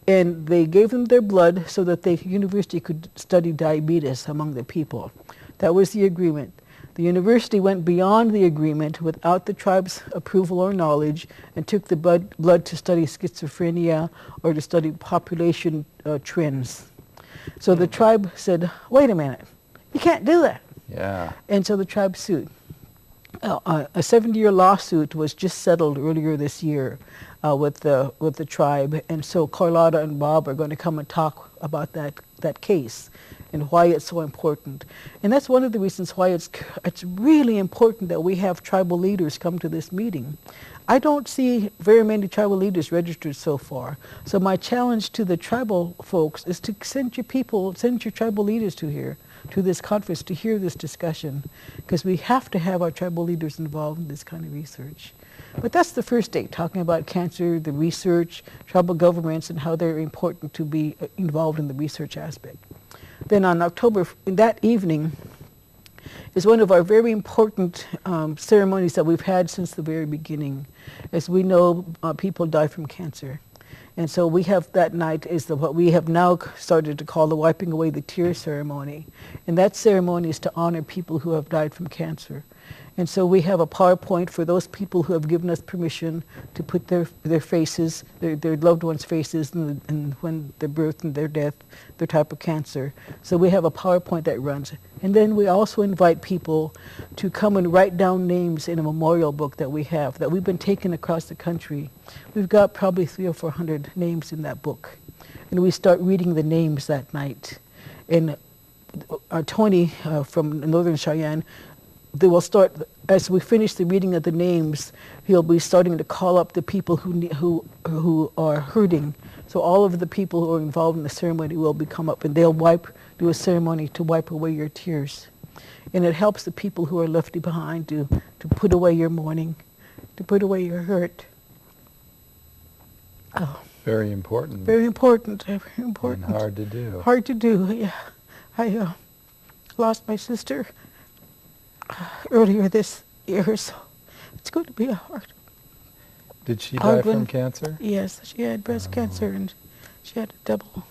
And they gave them their blood so that the university could study diabetes among the people. That was the agreement. The university went beyond the agreement without the tribe's approval or knowledge and took the blood to study schizophrenia or to study population trends. So the tribe said, wait a minute, you can't do that. Yeah. And so the tribe sued. A 70-year lawsuit was just settled earlier this year with the tribe, and so Carlotta and Bob are going to come and talk about that case and why it's so important. And that's one of the reasons why it's really important that we have tribal leaders come to this meeting. I don't see very many tribal leaders registered so far. So my challenge to the tribal folks is to send your tribal leaders to this conference to hear this discussion, because we have to have our tribal leaders involved in this kind of research. But that's the first day, talking about cancer, the research, tribal governments, and how they're important to be involved in the research aspect. Then on in that evening, is one of our very important ceremonies that we've had since the very beginning. As we know, people die from cancer. And so we have that night is what we have now started to call the Wiping Away the Tears ceremony. And that ceremony is to honor people who have died from cancer. And so we have a PowerPoint for those people who have given us permission to put their faces, their loved ones' faces, and when their birth and their death, their type of cancer. So we have a PowerPoint that runs. And then we also invite people to come and write down names in a memorial book that we have, that we've been taking across the country. We've got probably 300 or 400 names in that book. And we start reading the names that night. And Tony from Northern Cheyenne, they will start, as we finish the reading of the names, he'll be starting to call up the people who are hurting. So all of the people who are involved in the ceremony will come up, and they'll do a ceremony to wipe away your tears. And it helps the people who are left behind to put away your mourning, to put away your hurt. Oh, Very important. very important, very important. And hard to do. Hard to do, yeah. I lost my sister earlier this year, so it's going to be a hard. Did she Hard die from one. cancer? Yes, she had breast cancer, and she had a double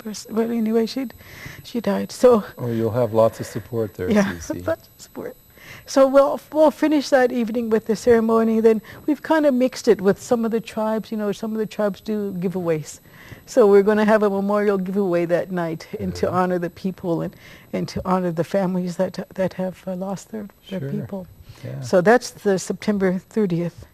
breast. But anyway, she died. So Oh, you'll have lots of support there, yeah, Cece. that's support. So we'll finish that evening with the ceremony. Then we've kind of mixed it with some of the tribes. You know, some of the tribes do giveaways. So we're going to have a memorial giveaway that night, and to honor the people and to honor the families that have lost their Sure. people. Yeah. So that's the September 30th.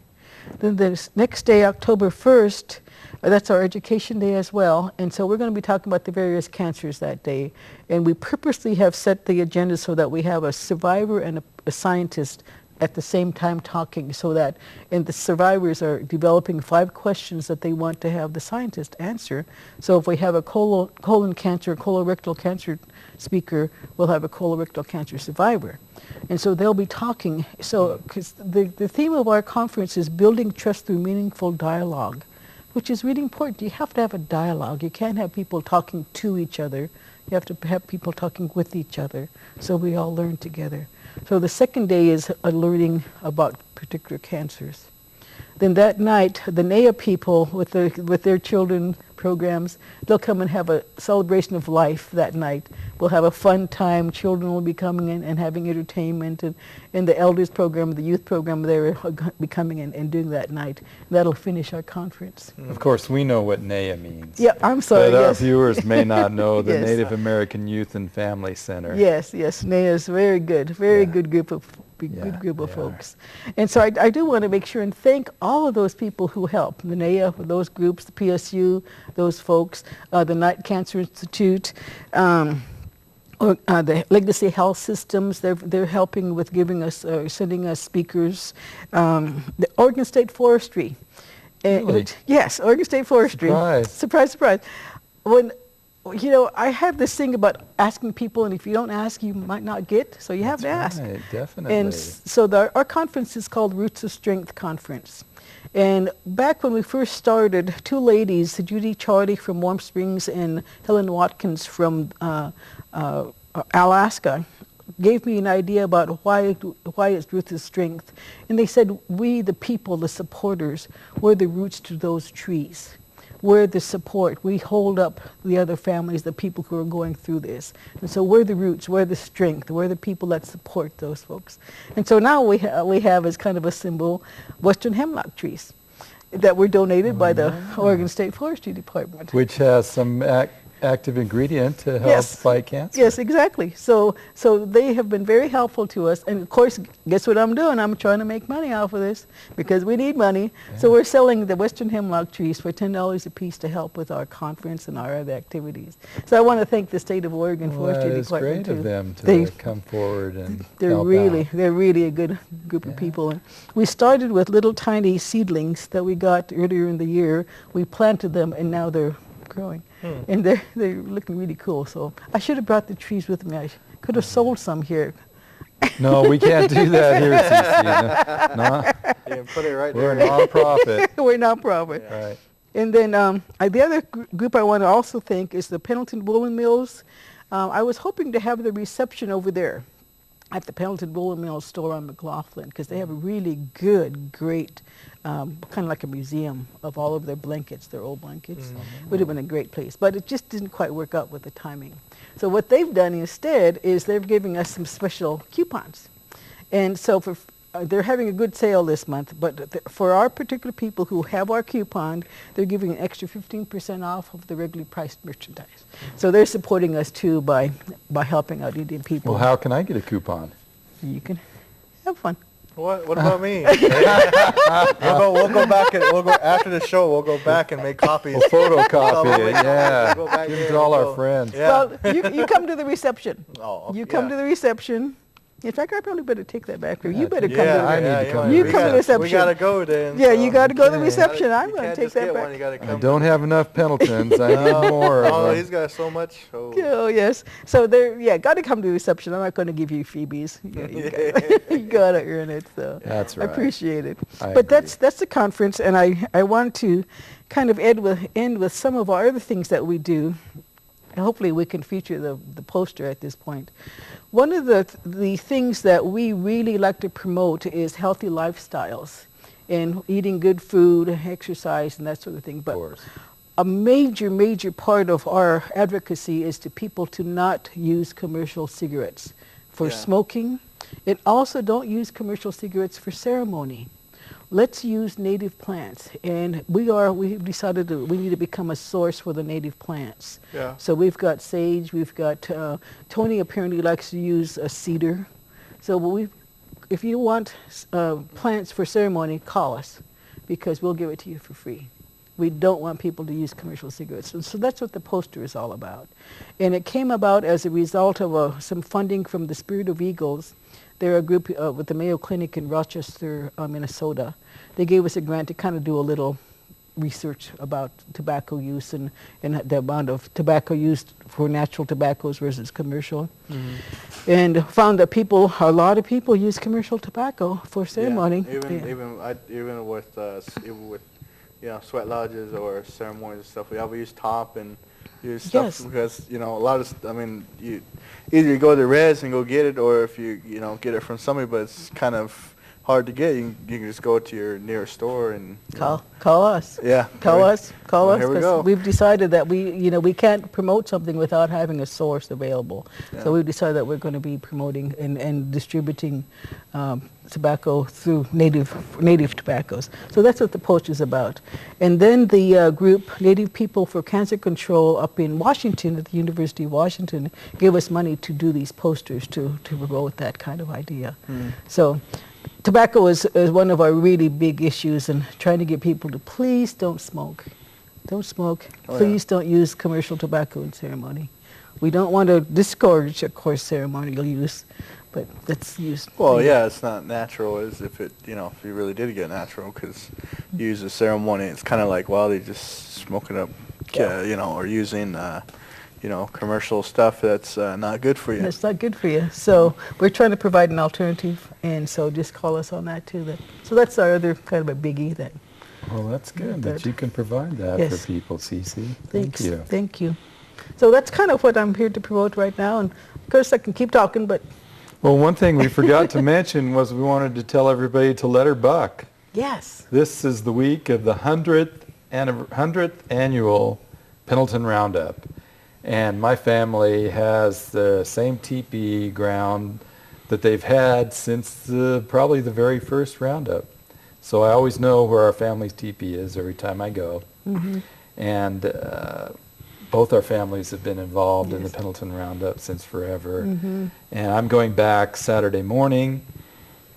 Then the next day, October 1st, that's our education day as well. And so we're going to be talking about the various cancers that day. And we purposely have set the agenda so that we have a survivor and a scientist at the same time talking, so that, and the survivors are developing 5 questions that they want to have the scientist answer. So if we have a colon cancer, colorectal cancer speaker, we'll have a colorectal cancer survivor. And so they'll be talking, so, because the theme of our conference is building trust through meaningful dialogue, which is really important. You have to have a dialogue. You can't have people talking to each other. You have to have people talking with each other, so we all learn together. So the second day is learning about particular cancers. then that night, the NAIA people with their children programs, they'll come and have a celebration of life that night. We'll have a fun time. Children will be coming in and having entertainment, and in the elders program, the youth program, they'll be coming in and doing that night. That'll finish our conference. Of course, we know what NAIA means. Yeah, I'm sorry. But our Yes. viewers may not know the Yes. Native American Youth and Family Center. Yes, yes, NAIA is very good, very Yeah. good group of Yeah, good group of they are. folks. And so I do want to make sure and thank all of those people who help, the NAIA, those groups, the PSU, those folks, the Night Cancer Institute, the Legacy Health Systems, they're helping with giving us, sending us speakers. The Oregon State Forestry. Really? Yes, Oregon State Forestry. Surprise. Surprise, surprise. When, you know, I have this thing about asking people, and if you don't ask, you might not get, so you have to ask. Right, definitely. And so our conference is called Roots of Strength Conference. And back when we first started, two ladies, Judy Chardy from Warm Springs and Helen Watkins from Alaska, gave me an idea about why it's Roots of Strength. And they said, we, the people, the supporters, we're the roots to those trees. We're the support. We hold up the other families, the people who are going through this. And so we're the roots, we're the strength, we're the people that support those folks. And so now we have as kind of a symbol Western hemlock trees that were donated by the Oregon State Forestry Department. Which has some active ingredient to help Yes. fight cancer. Yes, exactly. So they have been very helpful to us. And of course, guess what I'm doing? I'm trying to make money off of this because we need money. Yeah. So we're selling the Western hemlock trees for $10 a piece to help with our conference and our other activities. So I want to thank the State of Oregon Well, Forestry that is Department great too. of them to They- come forward and They're help really, out. they're really a good group of Yeah. people. And we started with little tiny seedlings that we got earlier in the year. We planted them, and now they're growing, and they're looking really cool. So I should have brought the trees with me. I could have sold some here. No, we can't do that here, CC. No, Yeah, put it right we're a there. nonprofit. We're nonprofit. Right. And then the other group I want to also thank is the Pendleton Woolen Mills. I was hoping to have the reception over there at the Pendleton Woolen Mills store on McLaughlin, because they have a really good, great, kind of like a museum of all of their blankets, their old blankets. Would have been a great place, but it just didn't quite work out with the timing. So what they've done instead is they're giving us some special coupons. And so they're having a good sale this month, but for our particular people who have our coupon, they're giving an extra 15% off of the regularly priced merchandise. So they're supporting us too by helping out Indian people. Well, how can I get a coupon? You can have fun. What about me? we'll go back and we'll go after the show. We'll go back and make copies. We'll photocopy it, yeah. Go back Give there it to all and our go. friends. Yeah. Well, you come to the reception. Oh, You come yeah. to the reception. In fact, I probably better take that back. You Yeah, better come Yeah, to I the need to come You to come to the reception. We gotta go then. Yeah, you got to go to the Yeah. reception. You I'm going to can't take just that get back. one, you gotta I come. don't have enough Pendletons. I need more Oh, of he's them. got so much. Oh. Oh, yes. So got to come to the reception. I'm not going to give you freebies. You got to earn it. So That's I right. appreciate it. I But agree. that's the conference, and I want to kind of end with some of our other things that we do. And hopefully we can feature the poster at this point. One of the things that we really like to promote is healthy lifestyles and eating good food, exercise, and that sort of thing. Of But course. a major part of our advocacy is to people to not use commercial cigarettes for Yeah. smoking, and also don't use commercial cigarettes for ceremony. Let's use native plants, and we've decided we need to become a source for the native plants. Yeah. So we've got sage, we've got Tony apparently likes to use a cedar. So if you want plants for ceremony, call us, because we'll give it to you for free. We don't want people to use commercial cigarettes. And so that's what the poster is all about. And it came about as a result of some funding from the Spirit of Eagles. They're a group with the Mayo Clinic in Rochester, Minnesota. They gave us a grant to kind of do a little research about tobacco use and the amount of tobacco used for natural tobaccos versus commercial. And found that a lot of people use commercial tobacco for ceremony. Yeah. Even with sweat lodges or ceremonies and stuff. We use top and use stuff Yes. because a lot of you either go to Res and go get it, or if you get it from somebody, but it's kind of hard to get, you can just go to your nearest store and Call us. yeah. Call Well, us. Call us. here we 'Cause go. we've decided that we can't promote something without having a source available. Yeah. So we've decided that we're going to be promoting and distributing tobacco through native tobaccos. So that's what the post is about. And then the group Native People for Cancer Control up in Washington at the University of Washington gave us money to do these posters to promote that kind of idea. So tobacco is one of our really big issues, and trying to get people to please don't smoke. Don't smoke. Oh, yeah. Please don't use commercial tobacco in ceremony. We don't want to discourage, of course, ceremonial use, but let's use. Well, yeah, it's not natural as if it, if you really did get natural, because you use a ceremony, it's kind of like, well, they just smoking up, or using, commercial stuff that's not good for you. It's not good for you. So we're trying to provide an alternative, and so just call us on that too. So that's our other kind of a biggie that. Well, that's good that That- you can provide that Yes. for people, Cece. Thanks. Thank you. Thank you. So that's kind of what I'm here to promote right now, and of course I can keep talking, but Well, one thing we forgot to mention was we wanted to tell everybody to let her buck. yes. This is the week of the 100th annual Pendleton Roundup. And my family has the same teepee ground that they've had since probably the very first Roundup. So I always know where our family's teepee is every time I go. And both our families have been involved in the Yes. Pendleton Roundup since forever. And I'm going back Saturday morning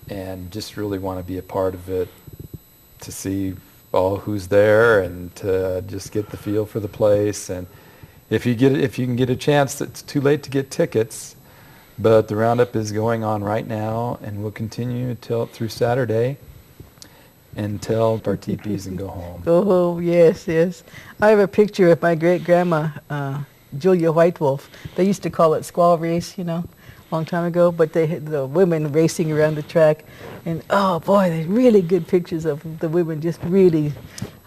and just really want to be a part of it, to see who's there and to just get the feel for the place. And if you can get a chance, it's too late to get tickets, but the Roundup is going on right now and will continue through Saturday until our teepees and go home. Go home, yes, yes. I have a picture of my great-grandma, Julia White Wolf. They used to call it squaw race, a long time ago, but they had the women racing around the track. And, oh, boy, they're really good pictures of the women just really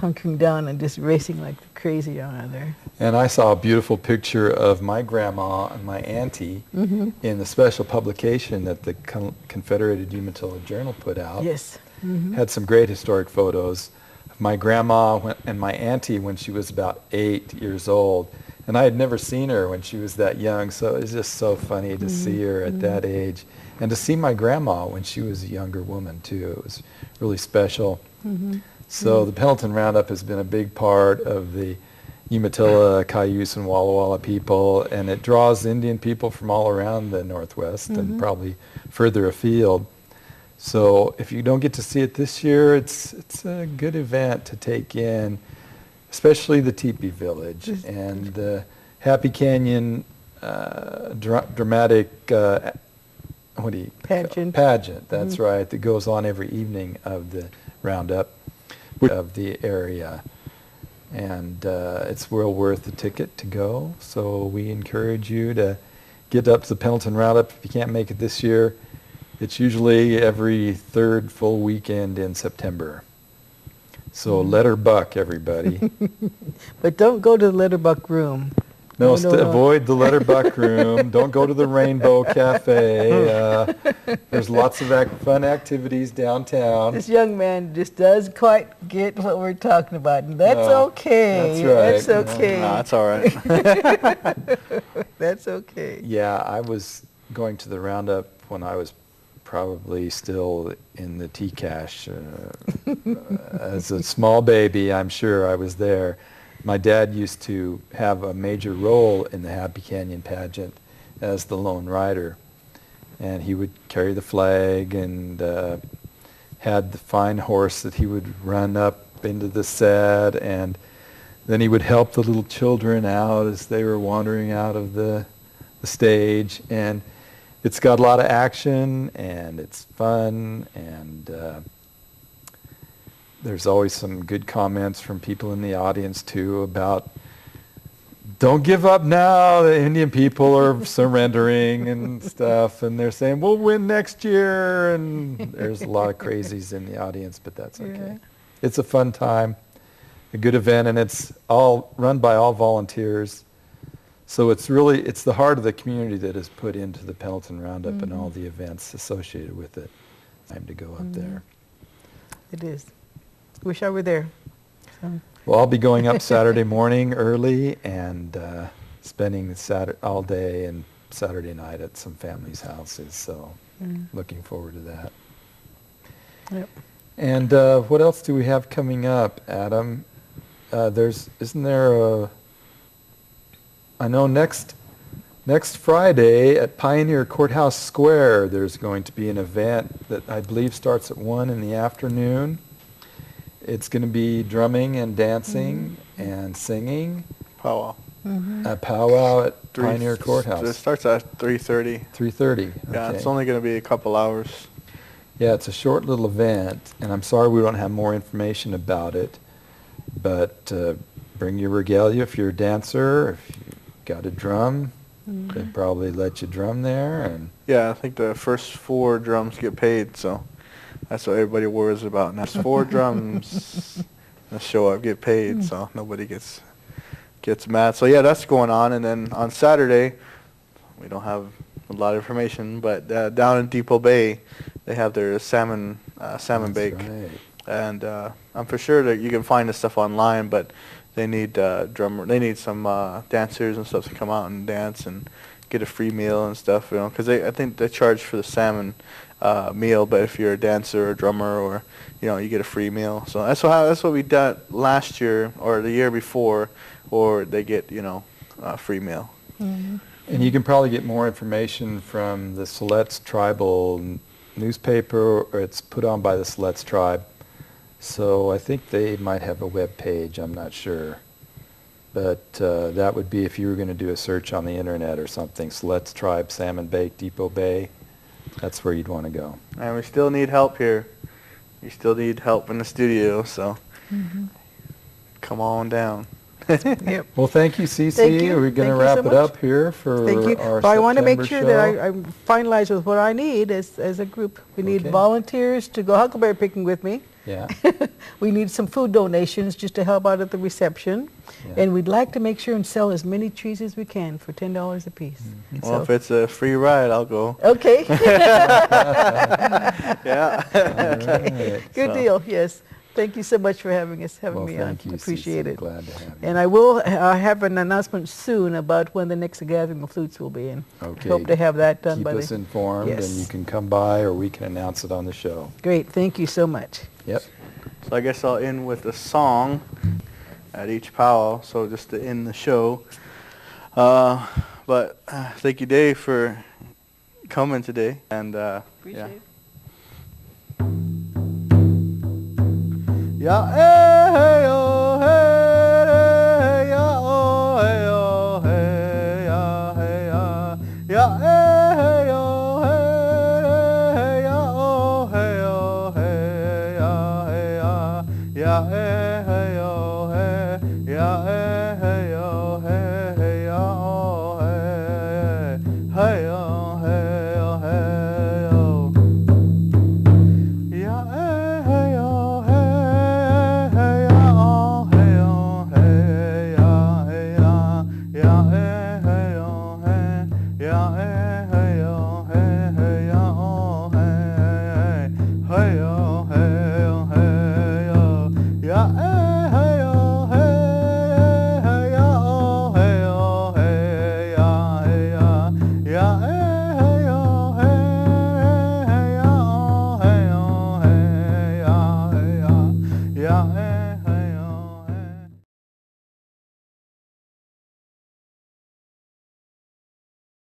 hunkering down and just racing like crazy out there. And I saw a beautiful picture of my grandma and my auntie in the special publication that the Confederated Umatilla Journal put out. Yes. Had some great historic photos of my grandma and my auntie when she was about 8 years old. And I had never seen her when she was that young, so it was just so funny to see her at that age. And to see my grandma when she was a younger woman, too. It was really special. So the Pendleton Roundup has been a big part of the Umatilla, Cayuse, and Walla Walla people, and it draws Indian people from all around the Northwest and probably further afield. So if you don't get to see it this year, it's a good event to take in, especially the Teepee Village and the Happy Canyon dramatic pageant. That's right. That goes on every evening of the Roundup of the area, and it's well worth the ticket to go. So we encourage you to get up to the Pendleton Roundup if you can't make it this year. It's usually every third full weekend in September. So let her buck, everybody. But don't go to the Letterbuck room. No, No. avoid the Letterbuck room. Don't go to the Rainbow Cafe. There's lots of fun activities downtown. This young man just doesn't quite get what we're talking about, and that's No, okay. that's right. That's okay. No, that's all right. That's okay. Yeah, I was going to the Roundup when I was probably still in the T-Cash. As a small baby, I'm sure I was there. My dad used to have a major role in the Happy Canyon pageant as the lone rider. And he would carry the flag and had the fine horse that he would run up into the set, and then he would help the little children out as they were wandering out of the stage. And it's got a lot of action, and it's fun, and there's always some good comments from people in the audience, too, about don't give up now. The Indian people are surrendering and stuff, and they're saying, we'll win next year, and there's a lot of crazies in the audience, but that's okay. Yeah. It's a fun time, a good event, and it's all run by all volunteers. So it's the heart of the community that is put into the Pendleton Roundup and all the events associated with it. time to go up there. It is. Wish I were there. So, Well, I'll be going up Saturday morning early and spending all day and Saturday night at some families' houses. So looking forward to that. yep. And what else do we have coming up, Adam? Isn't there I know next Friday at Pioneer Courthouse Square, there's going to be an event that I believe starts at 1 in the afternoon. It's going to be drumming and dancing and singing. Powwow. A powwow at Three- Pioneer It Courthouse. starts at 3:30. 3:30. Yeah, Okay. it's only going to be a couple hours. Yeah, it's a short little event, and I'm sorry we don't have more information about it. But bring your regalia if you're a dancer. If you got a drum, they'd probably let you drum there. And Yeah, I think the first 4 drums get paid, so that's what everybody worries about. Now, 4 drums that show up get paid, so nobody gets mad. So yeah, that's going on. And then on Saturday, we don't have a lot of information, but down in Depot Bay, they have their salmon bake. That's right. And I'm for sure that you can find this stuff online, but they need they need some dancers and stuff to come out and dance and get a free meal and stuff, because I think they charge for the salmon meal, but if you're a dancer or a drummer or you get a free meal. So that's what we did last year or the year before, or they get a free meal. And you can probably get more information from the Siletz Tribal newspaper, or it's put on by the Siletz Tribe. So I think they might have a web page, I'm not sure. But that would be if you were going to do a search on the internet or something, Siletz Tribe, Salmon Bake, Depot Bay. That's where you'd want to go. And we still need help here. We still need help in the studio, so come on down. Yep. Well, thank you, Cece. Thank you. We're going to Thank you wrap so it much. up here for Thank you. our But I want to make September sure show. that I'm finalized with what I need as a group. We need Okay. volunteers to go huckleberry picking with me. Yeah. We need some food donations just to help out at the reception. Yeah. And we'd like to make sure and sell as many trees as we can for $10 a piece. Well, if it's a free ride, I'll go. Okay. Yeah. Alright. Good So- deal, yes. Thank you so much for having Well, me on. thank you, Appreciate Cece. it. Glad to have you. And I will have an announcement soon about when the next gathering of flutes will be in. Okay. Hope to have that done Keep by us the... informed, Yes. and you can come by, or we can announce it on the show. Great, thank you so much. Yep. So I guess I'll end with a song at each powwow, so just to end the show. But thank you, Dave, for coming today. And Appreciate it. Yeah, hey, oh, hey, yeah, oh, hey, oh, hey, yeah, hey, yeah, hey, oh, hey, yeah, oh, hey, oh, hey, yeah, hey, yeah, hey, oh, hey, yeah,